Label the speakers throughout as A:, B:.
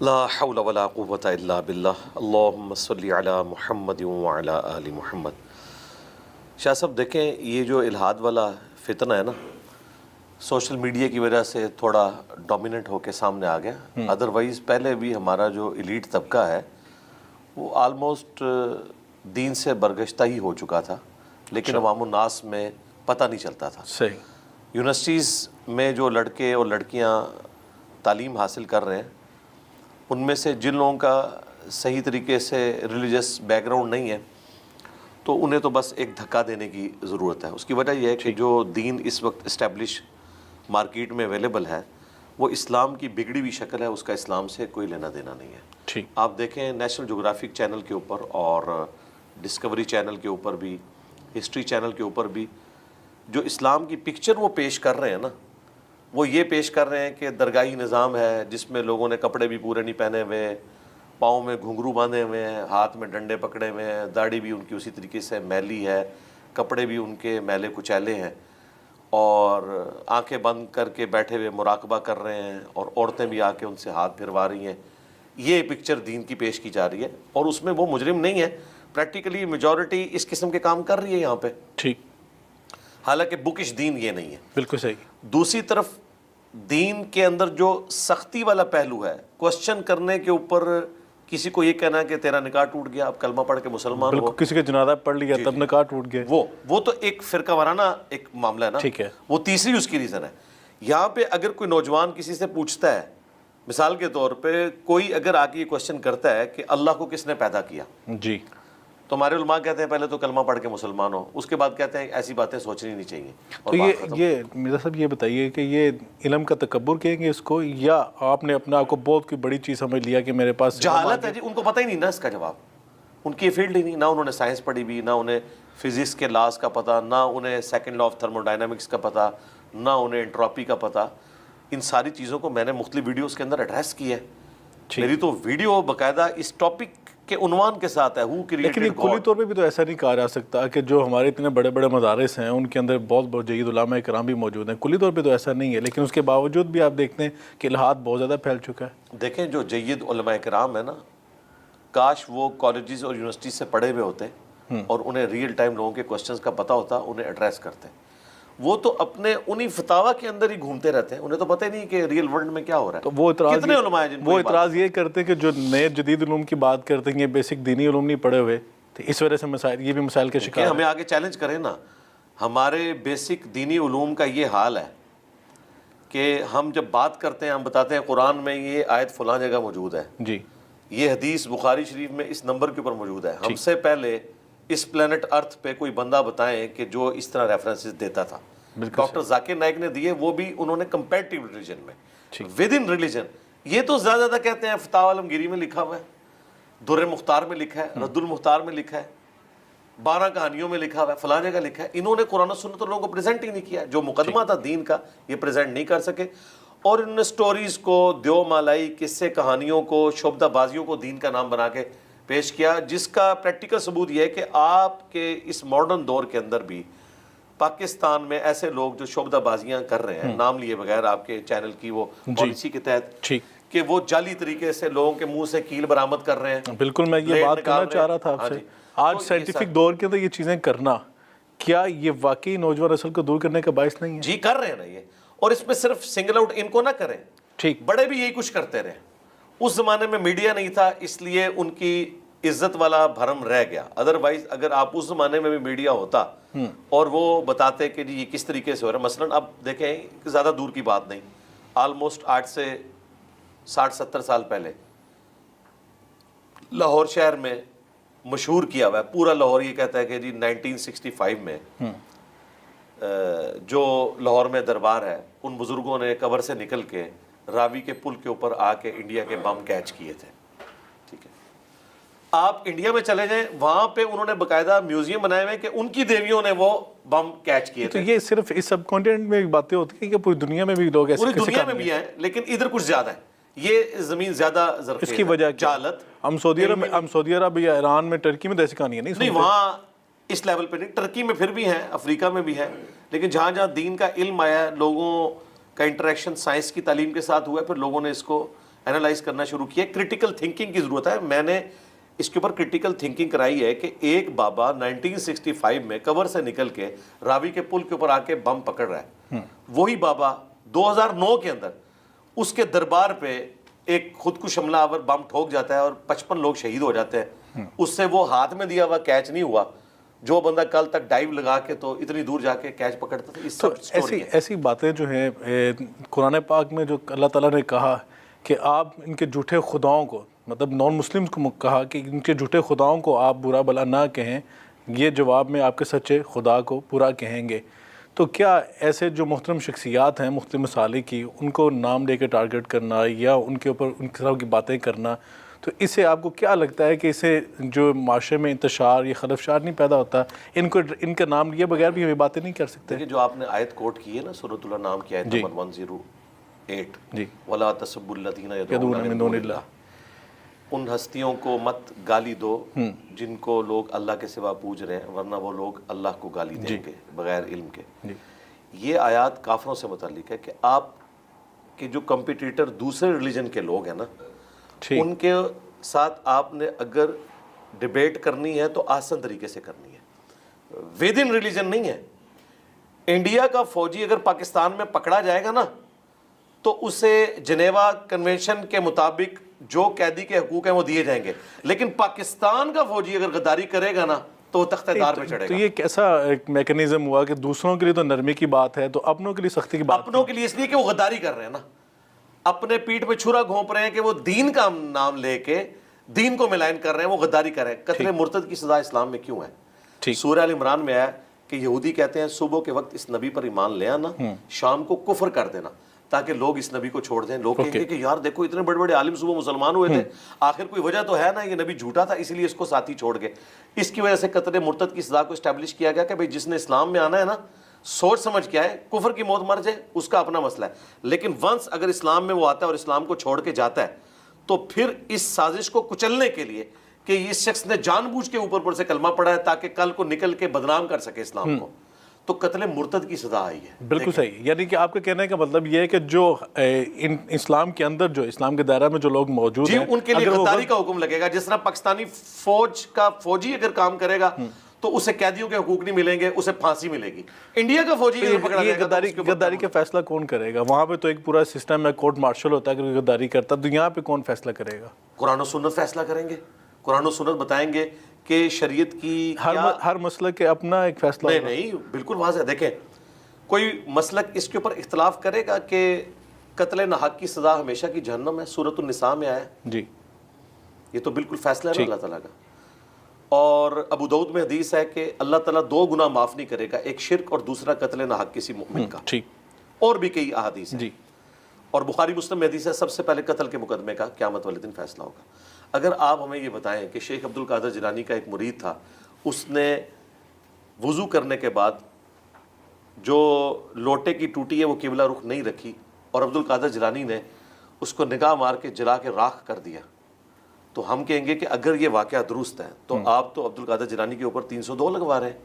A: لا حول ولا قوة الا باللہ اللہم صلی علی محمد وعلی آل محمد۔ شاہ صاحب دیکھیں، یہ جو الحاد والا فتنہ ہے نا، سوشل میڈیا کی وجہ سے تھوڑا ڈومیننٹ ہو کے سامنے آ گیا۔ ادروائز پہلے بھی ہمارا جو ایلیٹ طبقہ ہے وہ آلموسٹ دین سے برگشتہ ہی ہو چکا تھا، لیکن عوام الناس میں پتہ نہیں چلتا تھا۔
B: صحیح۔
A: یونیورسٹیز میں جو لڑکے اور لڑکیاں تعلیم حاصل کر رہے ہیں، ان میں سے جن لوگوں کا صحیح طریقے سے ریلیجس بیک گراؤنڈ نہیں ہے تو انہیں تو بس ایک دھکا دینے کی ضرورت ہے۔ اس کی وجہ یہ ہے کہ جو دین اس وقت اسٹیبلش مارکیٹ میں اویلیبل ہے وہ اسلام کی بگڑی ہوئی شکل ہے، اس کا اسلام سے کوئی لینا دینا نہیں ہے۔
B: ٹھیک۔
A: آپ دیکھیں نیشنل جغرافک چینل کے اوپر اور ڈسکوری چینل کے اوپر بھی، ہسٹری چینل کے اوپر بھی جو اسلام کی پکچر وہ پیش کر رہے ہیں نا، وہ یہ پیش کر رہے ہیں کہ درگاہی نظام ہے جس میں لوگوں نے کپڑے بھی پورے نہیں پہنے ہوئے، پاؤں میں گھنگرو باندھے ہوئے ہیں، ہاتھ میں ڈنڈے پکڑے ہوئے ہیں، داڑھی بھی ان کی اسی طریقے سے میلی ہے، کپڑے بھی ان کے میلے کچیلے ہیں، اور آنکھیں بند کر کے بیٹھے ہوئے مراقبہ کر رہے ہیں، اور عورتیں بھی آ کے ان سے ہاتھ پھروا رہی ہیں۔ یہ پکچر دین کی پیش کی جا رہی ہے، اور اس میں وہ مجرم نہیں ہے، پریکٹیکلی میجورٹی اس قسم کے کام کر رہی ہے یہاں پہ،
B: ٹھیک،
A: حالانکہ بکش دین یہ نہیں ہے۔
B: بالکل صحیح۔
A: دوسری طرف دین کے اندر جو سختی والا پہلو ہے، کوشچن کرنے کے اوپر کسی کو یہ کہنا کہ تیرا نکاح ٹوٹ گیا، اب کلمہ پڑھ کے مسلمان ہو،
B: بالکل، کسی کا جنازہ پڑھ لیا تب نکاح ٹوٹ گیا،
A: وہ تو ایک فرقہ وارانہ ایک معاملہ ہے نا،
B: ٹھیک ہے،
A: وہ تیسری اس کی ریزن ہے۔ یہاں پہ اگر کوئی نوجوان کسی سے پوچھتا ہے، مثال کے طور پہ کوئی اگر آ کے یہ کوشچن کرتا ہے کہ اللہ کو کس نے پیدا کیا،
B: جی،
A: تو ہمارے علماء کہتے ہیں پہلے تو کلمہ پڑھ کے مسلمان ہو، اس کے بعد کہتے ہیں ایسی باتیں سوچنی نہیں چاہیے۔
B: تو یہ مرزا صاحب یہ بتائیے کہ یہ علم کا تکبر کہیں گے اس کو، یا آپ نے اپنے آپ کو بہت کوئی بڑی چیز سمجھ لیا کہ میرے پاس
A: جہالت ہے جی، ان کو پتہ ہی نہیں نا اس کا جواب، ان کی یہ فیلڈ ہی نہیں، نہ انہوں نے سائنس پڑھی بھی، نہ انہیں فزکس کے لاز کا پتہ، نہ انہیں second law of thermo dynamics کا پتہ، نہ انہیں انٹروپی کا پتہ۔ ان ساری چیزوں کو میں نے مختلف ویڈیوز کے اندر ایڈریس کیا ہے، میری تو ویڈیو باقاعدہ اس ٹاپک کے عنوان کے ساتھ ہے، ہو کریٹڈ
B: لیکن کلی طور پہ بھی تو ایسا نہیں کہا جا سکتا کہ جو ہمارے اتنے بڑے بڑے مدارس ہیں ان کے اندر بہت بہت جید علماء کرام بھی موجود ہیں، کلی طور پہ تو ایسا نہیں ہے، لیکن اس کے باوجود بھی آپ دیکھتے ہیں کہ الحاد بہت زیادہ پھیل چکا ہے۔
A: دیکھیں جو جید علماء کرام ہیں نا، کاش وہ کالجز اور یونیورسٹیز سے پڑھے ہوئے ہوتے اور انہیں ریئل ٹائم لوگوں کے کوسچنز کا پتہ ہوتا، انہیں ایڈریس کرتے۔ وہ تو اپنے انہی فتاویٰ کے اندر ہی گھومتے رہتے ہیں، انہیں تو پتہ ہی نہیں کہ ریئل ورلڈ میں کیا ہو رہا ہے۔
B: تو وہ
A: کتنے علماء ہیں جن کو
B: وہ اعتراض یہ کرتے ہیں کہ جو نئے جدید علوم کی بات کرتے ہیں یہ بیسک دینی علوم نہیں پڑھے ہوئے، تو اس وجہ سے مسائل، یہ بھی مسائل کے شکار ہیں۔
A: ہمیں آگے چیلنج کریں نا، ہمارے بیسک دینی علوم کا یہ حال ہے کہ ہم جب بات کرتے ہیں ہم بتاتے ہیں قرآن میں یہ آیت فلاں جگہ موجود ہے،
B: جی،
A: یہ حدیث بخاری شریف میں اس نمبر کے اوپر موجود ہے۔ ہم سے پہلے اس پلانٹ ارتھ پہ کوئی بندہ بتائیں کہ جو اس طرح ریفرنسز دیتا تھا۔ ڈاکٹر ذاکر نائک نے دیے، وہ بھی انہوں نے کمپیریٹیو ریلیجن میں، ود ان ریلیجن۔ یہ تو زیادہ زیادہ کہتے ہیں فتاوی عالمگیری میں لکھا ہوا ہے، در مختار میں لکھا ہے، رد المختار میں لکھا ہے، 12 کہانیوں میں لکھا ہوا ہے، فلاں جگہ لکھا ہے۔ انہوں نے قرآن و سنت لوگوں کو پریزنٹ ہی نہیں کیا، جو مقدمہ تھا دین کا یہ پریزنٹ نہیں کر سکے، اور انہوں نے سٹوریز کو، دیو مالائی، قصے کہانیوں کو، شعبدہ بازیوں کو دین کا نام بنا کے پیش کیا، جس کا پریکٹیکل ثبوت یہ ہے کہ آپ کے اس ماڈرن دور کے اندر بھی پاکستان میں ایسے لوگ جو شعبدہ بازیاں کر رہے ہیں، نام لیے بغیر آپ کے چینل کی وہ پالیسی کے تحت، کہ وہ جعلی طریقے سے لوگوں کے منہ سے کیل برآمد کر رہے ہیں۔
B: بالکل، میں یہ بات کرنا چاہ رہا تھا آپ سے، آج سائنٹیفک دور کے اندر یہ چیزیں کرنا، کیا یہ واقعی نوجوان نسل کو دور کرنے کا باعث نہیں ہے؟
A: جی کر رہے ہیں نا یہ، اور اس میں صرف سنگل آؤٹ ان کو نہ کریں،
B: ٹھیک،
A: بڑے بھی یہی کچھ کرتے رہے۔ اس زمانے میں میڈیا نہیں تھا اس لیے ان کی عزت والا بھرم رہ گیا، ادروائز اگر آپ اس زمانے میں بھی میڈیا ہوتا اور وہ بتاتے کہ جی یہ کس طریقے سے ہو رہا ہے، مثلا اب دیکھیں زیادہ دور کی بات نہیں، آلموسٹ 8 سے 60-70 سال پہلے لاہور شہر میں مشہور کیا ہوا ہے، پورا لاہور یہ کہتا ہے کہ جی 1965 میں جو لاہور میں دربار ہے، ان بزرگوں نے قبر سے نکل کے راوی کے پل کے اوپر آ کے انڈیا کے بم کیچ کیے تھے، ٹھیک ہے۔ آپ انڈیا میں چلے جائیں، وہاں پہ انہوں نے باقاعدہ میوزیم بنائے ہوئے کہ ان کی دیویوں نے وہ بم کیچ کیے تھے۔
B: تو یہ صرف اس سب کانٹیننٹ میں باتیں ہوتی ہیں کہ پوری دنیا میں بھی لوگ ایسے،
A: پوری دنیا میں بھی ہیں، لیکن ادھر کچھ زیادہ ہے، یہ زمین زیادہ زرخیز ہے۔
B: اس کی وجہ
A: جہالت۔
B: ہم سعودی عرب یا ایران میں، ٹرکی میں تو ایسی کہانیاں
A: نہیں، وہاں اس لیول پہ نہیں، ٹرکی میں پھر بھی ہیں، افریقہ میں بھی ہے، لیکن جہاں جہاں دین کا علم آیا ہے، لوگوں کا انٹریکشن سائنس کی تعلیم کے ساتھ ہوا ہے، پھر لوگوں نے اس کو انالائز کرنا شروع کیا. کرٹیکل تھنکنگ کی ضرورت ہے. میں نے اس کے اوپر کرٹیکل تھنکنگ کرائی ہے کہ ایک بابا 1965 میں کور سے نکل کے راوی کے پل کے اوپر آ کے بم پکڑ رہا ہے, وہی بابا 2009 کے اندر اس کے دربار پہ ایک خود کش حملہ آور بم ٹھوک جاتا ہے اور 55 لوگ شہید ہو جاتے ہیں. اس سے وہ ہاتھ میں دیا ہوا کیچ نہیں ہوا, جو بندہ کل تک ڈائیو لگا کے تو اتنی دور جا کے کیچ پکڑتا تھا. اس سب
B: ایسی باتیں جو ہیں قرآن پاک میں جو اللہ تعالیٰ نے کہا کہ آپ ان کے جھوٹے خداؤں کو, مطلب نان مسلمز کو کہا کہ ان کے جھوٹے خداؤں کو آپ برا بلا نہ کہیں, یہ جواب میں آپ کے سچے خدا کو برا کہیں گے. تو کیا ایسے جو محترم شخصیات ہیں مختلف مسالے کی, ان کو نام لے کے ٹارگٹ کرنا یا ان کے اوپر ان طرح کی باتیں کرنا, تو اس سے آپ کو کیا لگتا ہے کہ اسے جو معاشرے میں انتشار یا خلفشار نہیں پیدا ہوتا؟ ان کا نام لیے بغیر بھی ہمیں باتیں نہیں کر سکتے.
A: جو آپ نے آیت کوٹ کی ہے نا سورۃ الانعام کی آیت نمبر 108, وَلَا تَسُبُّوا الَّذِينَ يَدْعُونَ مِن دُونِ اللَّهِ, ان ہستیوں کو مت گالی دو جن کو لوگ اللہ کے سوا پوج رہے ہیں, ورنہ وہ لوگ اللہ کو گالی دیں گے بغیر علم کے. یہ آیات کافروں سے متعلق ہے کہ آپ کے جو کمپیٹیٹر دوسرے ریلیجن کے لوگ ہیں نا, ان کے ساتھ آپ نے اگر ڈیبیٹ کرنی ہے تو آسان طریقے سے کرنی ہے, ود ان ریلیجن نہیں ہے. انڈیا کا فوجی اگر پاکستان میں پکڑا جائے گا نا تو اسے جنیوا کنونشن کے مطابق جو قیدی کے حقوق ہیں وہ دیے جائیں گے, لیکن پاکستان کا فوجی اگر غداری کرے گا نا تو وہ تختہ دار پہ چڑھے گا.
B: تو یہ کیسا ایک میکنزم ہوا کہ دوسروں کے لیے تو نرمی کی بات ہے تو اپنوں کے لیے سختی کی بات؟
A: اپنوں کے لیے اس لیے کہ وہ غداری کر رہے ہیں نا, اپنے پیٹ پہ چھرا گھونپ رہے ہیں کہ وہ دین کا نام لے کے دین کو ملائن کر رہے ہیں, وہ غداری کر رہے ہیں. قتل مرتد کی سزا اسلام میں کیوں ہے؟ سورہ ال عمران میں آیا کہ یہودی کہتے ہیں صبح کے وقت اس نبی پر ایمان لے آنا, شام کو کفر کر دینا تاکہ لوگ اس نبی کو چھوڑ دیں. لوگ کہیں گے کہ یار دیکھو اتنے بڑے بڑے عالم صبح مسلمان ہوئے تھے, آخر کوئی وجہ تو ہے نا, یہ نبی جھوٹا تھا اس لیے اس کو ساتھی چھوڑ گئے. اس کی وجہ سے قتل مرتد کی سزا کو اسٹیبلش کیا گیا کہ بھئی جس نے اسلام میں آنا ہے نا سوچ سمجھ کے آئے, کفر کی موت مر جائے اس کا اپنا مسئلہ ہے, لیکن ونس اگر اسلام میں وہ آتا ہے اور اسلام کو چھوڑ کے جاتا ہے تو پھر اس سازش کو کچلنے کے لیے کہ اس شخص نے جان بوجھ کے اوپر سے کلمہ پڑھا ہے تاکہ کل کو نکل کے بدنام کر سکے اسلام کو, تو قتل مرتد کی سزا آئی ہے.
B: بالکل صحیح. یعنی کہ آپ کا کہنے کا مطلب یہ ہے کہ جو اسلام کے اندر جو اسلام کے دائرہ میں جو لوگ موجود ہیں
A: ان کے لیے غداری کا حکم لگے گا. جس طرح پاکستانی فوج کا فوجی اگر کام کرے گا تو اسے قیدیوں کے حقوق نہیں ملیں گے, اسے پھانسی ملے گی. انڈیا کا فوجی اگر پکڑا جائے گا
B: غداری کا فیصلہ کون کرے گا؟ وہاں پہ تو ایک پورا سسٹم ہے, کورٹ مارشل ہوتا ہے, اگر غداری کرتا تو یہاں پہ کون فیصلہ کرے گا؟
A: قرآن و سنت فیصلہ کریں گے. قرآن و سنت بتائیں گے کہ شریعت کی
B: ہر مسلک کے اپنا ایک فیصلہ.
A: نہیں بالکل واضح. دیکھیں کوئی مسلک اس کے اوپر اختلاف کرے گا کہ قتل ناحق کی سزا ہمیشہ کی جہنم ہے, سورۃ النساء میں آیا ہے
B: جی,
A: یہ تو بالکل فیصلہ ہے اللہ تعالیٰ کا. اور ابو داؤد میں حدیث ہے کہ اللہ تعالیٰ 2 گناہ معاف نہیں کرے گا, ایک شرک اور دوسرا قتل ناحق کسی مومن کا.
B: ٹھیک.
A: اور بھی کئی احادیث ہیں
B: جی.
A: اور بخاری مسلم میں حدیث ہے سب سے پہلے قتل کے مقدمے کا قیامت والے دن فیصلہ ہوگا. اگر آپ ہمیں یہ بتائیں کہ شیخ عبد القادر جیلانی کا ایک مرید تھا, اس نے وضو کرنے کے بعد جو لوٹے کی ٹوٹی ہے وہ قبلہ رخ نہیں رکھی اور عبد القادر جیلانی نے اس کو نگاہ مار کے جلا کے راکھ کر دیا, تو ہم کہیں گے کہ اگر یہ واقعہ درست ہے تو آپ تو عبد القادر جیلانی کے اوپر 302 لگوا رہے ہیں,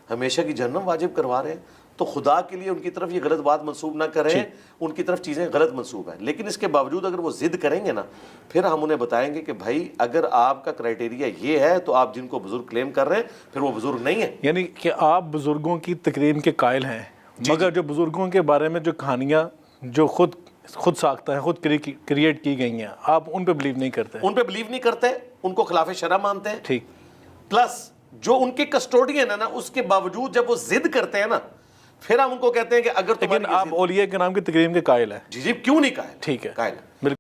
A: ہمیشہ کی جہنم واجب کروا رہے ہیں. تو خدا کے لیے ان کی طرف یہ غلط بات منسوب نہ کریں, ان کی طرف چیزیں غلط منسوب ہیں. لیکن اس کے باوجود اگر وہ ضد کریں گے نا, پھر ہم انہیں بتائیں گے کہ بھائی اگر آپ کا کرائٹیریا یہ ہے تو آپ جن کو بزرگ کلیم کر رہے ہیں پھر وہ بزرگ نہیں ہیں.
B: یعنی کہ آپ بزرگوں کی تکریم کے قائل ہیں, مگر جو بزرگوں کے بارے میں جو کہانیاں جو خود ساختہ ہیں, خود کریٹ کی گئی ہیں, آپ ان پہ بلیو نہیں کرتے.
A: ان پہ بلیو نہیں کرتے, ان کو خلاف شرع مانتے ہیں.
B: ٹھیک.
A: پلس جو ان کے کسٹوڈین ہیں نا, اس کے باوجود جب وہ ضد کرتے ہیں نا, پھر ہم ان کو کہتے ہیں کہ اگر
B: لیکن آپ اولیاء کے نام کی تکریم کے قائل ہیں.
A: جی کیوں نہیں قائل؟
B: ٹھیک ہے.
A: قائل